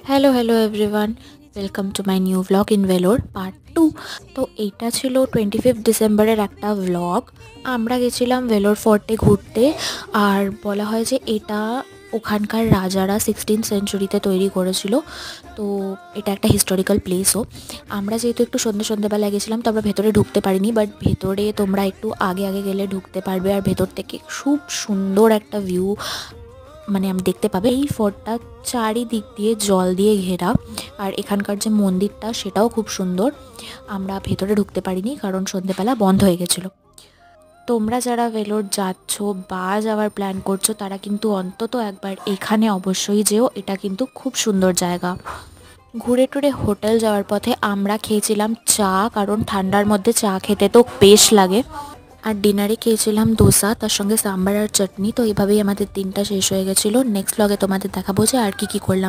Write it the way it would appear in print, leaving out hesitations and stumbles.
Hello everyone, welcome to my new vlog in Vellore part 2। তো এইটা ছিল 25 ডিসেম্বরের একটা ভ্লগ। আমরা গেছিলাম ভেলোর ফোর্টে ঘুরতে। আর বলা হয় যে এটা ওখানকার রাজারা 16th সেঞ্চুরিতে তৈরি করেছিল। তো এটা একটা হিস্টোরিক্যাল প্লেসও। আমরা যেহেতু একটু সন্ধ্যেবেলা গেছিলাম, তো আমরা ভেতরে ঢুকতে পারিনি, বাট ভেতরে তোমরা একটু আগে গেলে ঢুকতে পারবে। আর ভেতর থেকে খুব সুন্দর একটা ভিউ আমি দেখতে পাবে। এই ফোর্টটা চারিদিক দিয়ে জল দিয়ে ঘেরা, আর এখানকার যে মন্দিরটা সেটাও খুব সুন্দর। আমরা ভেতরে ঢুকতে পারিনি কারণ সন্ধেবেলা বন্ধ হয়ে গেছিলো। তোমরা যারা ভেলোর যাচ্ছ বা যাওয়ার প্ল্যান করছো তারা কিন্তু অন্তত একবার এখানে অবশ্যই যেও, এটা কিন্তু খুব সুন্দর জায়গা। ঘুরে টুরে হোটেল যাওয়ার পথে আমরা খেয়েছিলাম চা, কারণ ঠান্ডার মধ্যে চা খেতে তো বেশ লাগে। আর ডিনারে খেয়েছিলাম ধোসা, তার সঙ্গে সাম্বার আর চাটনি। তো এইভাবেই আমাদের দিনটা শেষ হয়ে গেছিলো। নেক্সট ব্লগে তোমাদের দেখাবো যে আর কি করলাম।